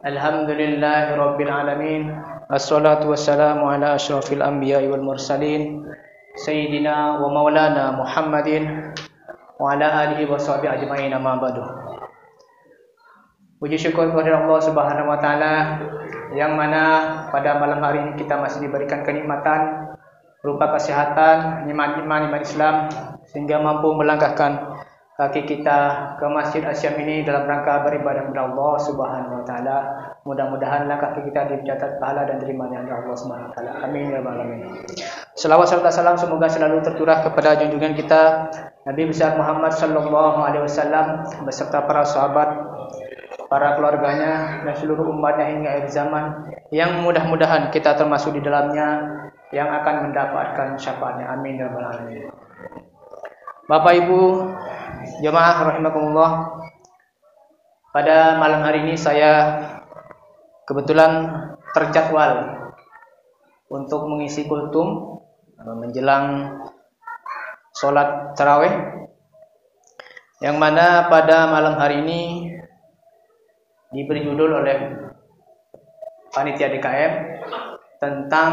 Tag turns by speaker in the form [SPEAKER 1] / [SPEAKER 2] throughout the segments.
[SPEAKER 1] Alhamdulillahi Rabbil Alamin. Assalatu wassalamu ala ashrafil anbiya'i wal mursalin Sayyidina wa maulana Muhammadin wa ala alihi wa sahbihi ajma'in, amma ba'du. Puji syukur kepada Allah Subhanahu wa taala yang mana pada malam hari ini kita masih diberikan kenikmatan berupa kesehatan, iman Islam, sehingga mampu melangkahkan kaki kita ke Masjid Asyam ini dalam rangka beribadah kepada Allah Subhanahu wa taala. Mudah-mudahan langkah kaki kita dicatat pahala dan diterimanya oleh Allah Subhanahu wa taala. Amin ya rabbal alamin. Selawat serta salam semoga selalu tercurah kepada junjungan kita Nabi besar Muhammad sallallahu alaihi wasallam beserta para sahabat, para keluarganya dan seluruh umatnya hingga akhir zaman, yang mudah-mudahan kita termasuk di dalamnya yang akan mendapatkan syafaatnya. Amin ya rabbal alamin. Bapak Ibu jemaah rahimakumullah, pada malam hari ini saya kebetulan terjadwal untuk mengisi kultum menjelang sholat tarawih, yang mana pada malam hari ini diberi judul oleh panitia DKM tentang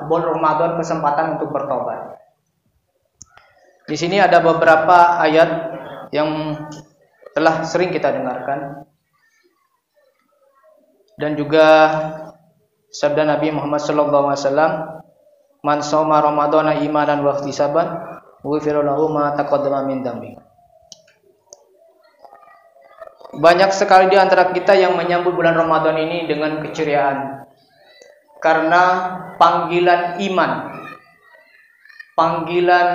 [SPEAKER 1] bulan Ramadan, kesempatan untuk bertobat. Di sini ada beberapa ayat yang telah sering kita dengarkan dan juga sabda Nabi Muhammad SAW, "Man shoma Ramadhana imanan wa ihtisaban, ghufira lahu ma taqaddama min dhanbi." Banyak sekali di antara kita yang menyambut bulan Ramadan ini dengan keceriaan karena panggilan iman, panggilan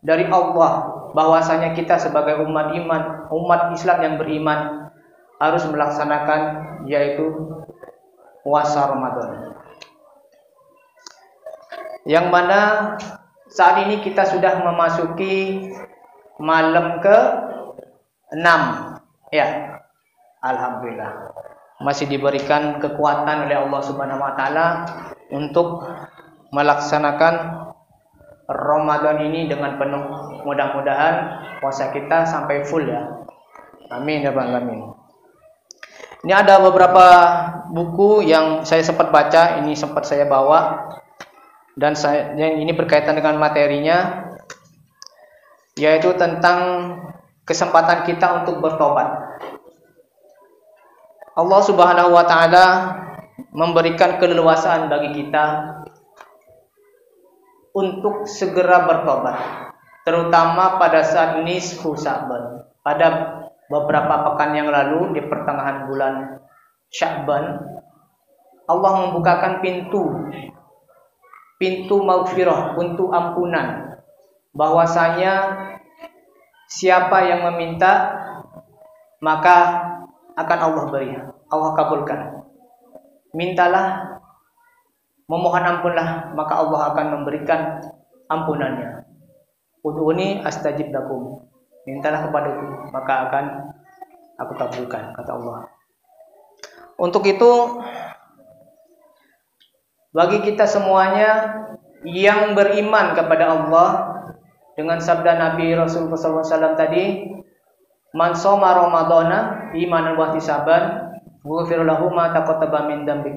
[SPEAKER 1] dari Allah bahwasanya kita sebagai umat iman, umat Islam yang beriman harus melaksanakan yaitu puasa Ramadan. Yang mana saat ini kita sudah memasuki malam ke-6. Ya. Alhamdulillah. Masih diberikan kekuatan oleh Allah Subhanahu wa taala untuk melaksanakan Ramadan ini dengan penuh. Mudah-mudahan puasa kita sampai full ya. Amin ya rabbal alamin. Ini ada beberapa buku yang saya sempat baca, ini sempat saya bawa, dan yang ini berkaitan dengan materinya, yaitu tentang kesempatan kita untuk bertobat. Allah Subhanahu wa taala memberikan keleluasaan bagi kita untuk segera bertobat, terutama pada saat nisfu Sya'ban. Pada beberapa pekan yang lalu di pertengahan bulan Sya'ban, Allah membukakan pintu maghfirah, pintu ampunan, bahwasanya siapa yang meminta maka akan Allah beri, Allah kabulkan. Mintalah, memohon ampunlah, maka Allah akan memberikan ampunannya. Ud'uni astajib lakum. Mintalah kepadaku, maka akan aku kabulkan, kata Allah. Untuk itu, bagi kita semuanya yang beriman kepada Allah, dengan sabda Nabi Rasulullah SAW tadi, "Man shoma Ramadhana imanan wa ihtisaban, ghufira lahu ma taqaddama min dhanbi."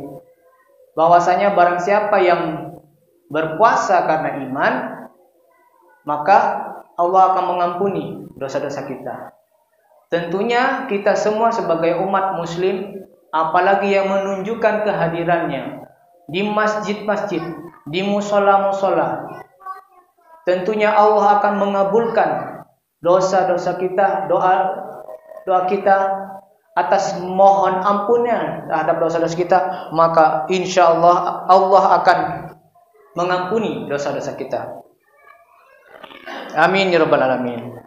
[SPEAKER 1] Bahwasanya barang siapa yang berpuasa karena iman, maka Allah akan mengampuni dosa-dosa kita. Tentunya kita semua sebagai umat muslim, apalagi yang menunjukkan kehadirannya di masjid-masjid, di musola-musola, tentunya Allah akan mengabulkan dosa-dosa kita, doa kita atas mohon ampunnya terhadap dosa-dosa kita, maka insya Allah Allah akan mengampuni dosa-dosa kita. Amin ya rabbal alamin.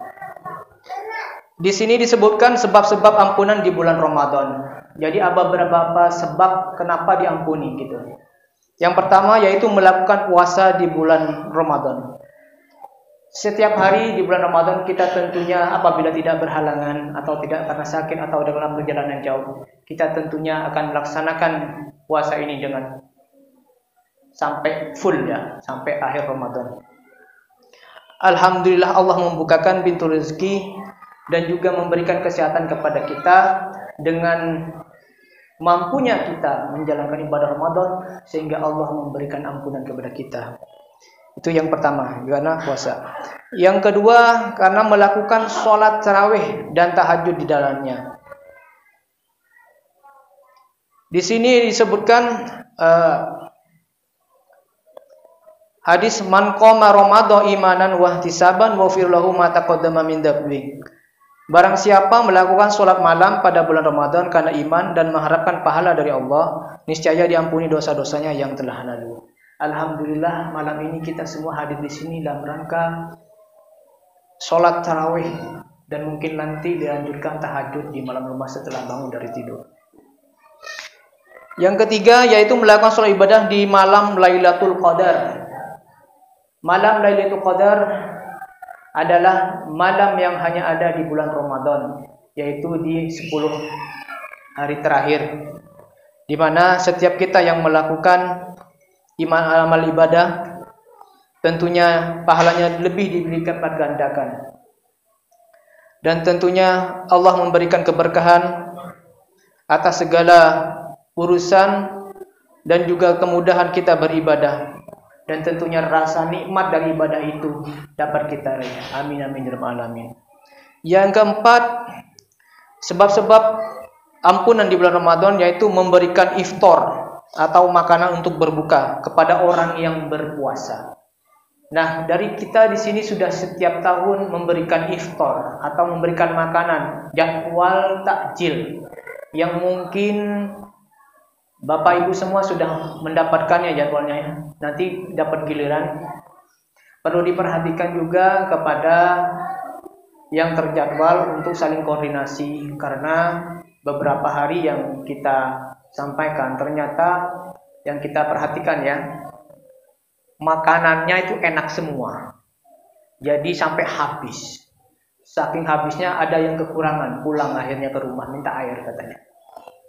[SPEAKER 1] Di sini disebutkan sebab-sebab ampunan di bulan Ramadan. Jadi ada beberapa sebab kenapa diampuni gitu. Yang pertama yaitu melakukan puasa di bulan Ramadan. Setiap hari di bulan Ramadan kita tentunya apabila tidak berhalangan atau tidak karena sakit atau dalam perjalanan jauh, kita tentunya akan melaksanakan puasa ini dengan sampai full ya, sampai akhir Ramadan. Alhamdulillah Allah membukakan pintu rezeki dan juga memberikan kesehatan kepada kita, dengan mampunya kita menjalankan ibadah Ramadan sehingga Allah memberikan ampunan kepada kita. Itu yang pertama, karena puasa. Yang kedua, karena melakukan sholat tarawih dan tahajud di dalamnya. Di sini disebutkan hadis man qama ramadhan imanan wa ihtisaban ghufira lahu ma taqaddama min dzambi. Barang siapa melakukan sholat malam pada bulan Ramadan karena iman dan mengharapkan pahala dari Allah, niscaya diampuni dosa-dosanya yang telah lalu. Alhamdulillah malam ini kita semua hadir di sini dalam rangka sholat tarawih dan mungkin nanti dilanjutkan tahajud di malam rumah setelah bangun dari tidur. Yang ketiga yaitu melakukan sholat ibadah di malam Lailatul Qadar. Malam Lailatul Qadar adalah malam yang hanya ada di bulan Ramadan, yaitu di 10 hari terakhir, di mana setiap kita yang melakukan amal ibadah tentunya pahalanya lebih dilipat gandakan. Dan tentunya Allah memberikan keberkahan atas segala urusan dan juga kemudahan kita beribadah. Dan tentunya rasa nikmat dari ibadah itu dapat kita raih. Amin amin ya rabbal alamin. Yang keempat, sebab-sebab ampunan di bulan Ramadan yaitu memberikan iftar atau makanan untuk berbuka kepada orang yang berpuasa. Nah, dari kita di sini sudah setiap tahun memberikan iftar atau memberikan makanan, jadwal takjil yang mungkin Bapak Ibu semua sudah mendapatkannya jadwalnya ya. Nanti dapat giliran. Perlu diperhatikan juga kepada yang terjadwal untuk saling koordinasi, karena beberapa hari yang kita sampaikan ternyata yang kita perhatikan ya, makanannya itu enak semua. Jadi sampai habis. Saking habisnya ada yang kekurangan, pulang akhirnya ke rumah minta air katanya.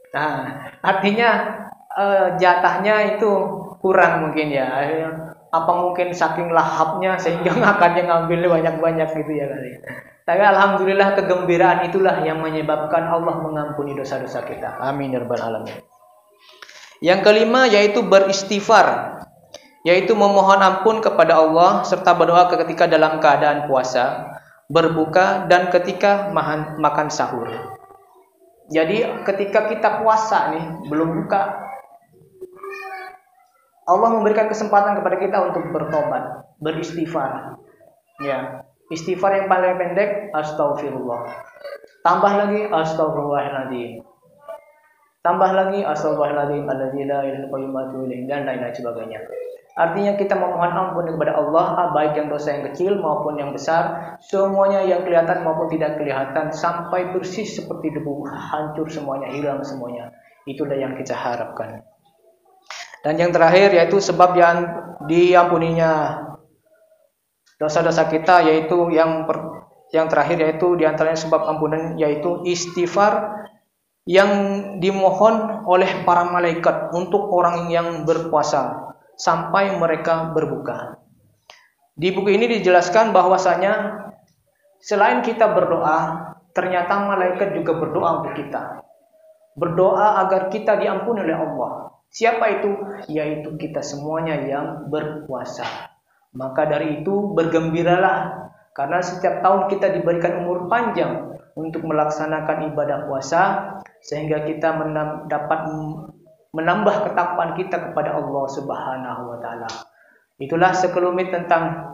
[SPEAKER 1] Nah, artinya jatahnya itu kurang mungkin ya. Apa mungkin saking lahapnya sehingga makannya ngambil banyak-banyak gitu ya kali. Tapi alhamdulillah kegembiraan itulah yang menyebabkan Allah mengampuni dosa-dosa kita. Amin ya rabbal alamin. Yang kelima yaitu beristighfar, yaitu memohon ampun kepada Allah serta berdoa ketika dalam keadaan puasa, berbuka dan ketika makan sahur. Jadi ketika kita puasa nih, belum buka, Allah memberikan kesempatan kepada kita untuk bertobat, beristighfar. Ya, istighfar yang paling pendek, astagfirullah. Tambah lagi, astagfirullahaladzim. Tambah lagi, astagfirullahaladzim, alladzi la ilaha illa huwa dan lain-lain sebagainya. Artinya kita memohon ampun kepada Allah, baik yang dosa yang kecil maupun yang besar, semuanya yang kelihatan maupun tidak kelihatan, sampai bersih seperti debu, hancur semuanya, hilang semuanya. Itulah yang kita harapkan. Dan yang terakhir yaitu sebab yang diampuninya dosa-dosa kita, yaitu yang terakhir yaitu diantaranya sebab ampunan yaitu istighfar yang dimohon oleh para malaikat untuk orang yang berpuasa sampai mereka berbuka. Di buku ini dijelaskan bahwasanya selain kita berdoa, ternyata malaikat juga berdoa untuk kita. Berdoa agar kita diampuni oleh Allah. Siapa itu? Yaitu kita semuanya yang berpuasa. Maka dari itu bergembiralah, karena setiap tahun kita diberikan umur panjang untuk melaksanakan ibadah puasa, sehingga kita dapat menambah ketakwaan kita kepada Allah Subhanahu wa taala. Itulah sekelumit tentang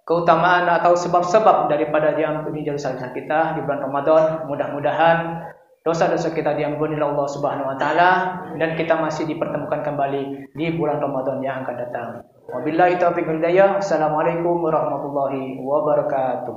[SPEAKER 1] keutamaan atau sebab-sebab daripada diampuni dosa-dosa kita di bulan Ramadan. Mudah-mudahan dosa-dosa kita diampuni oleh Allah Subhanahu wa taala dan kita masih dipertemukan kembali di bulan Ramadan yang akan datang. Wabillahi taufiq wal hidayah. Assalamualaikum warahmatullahi wabarakatuh.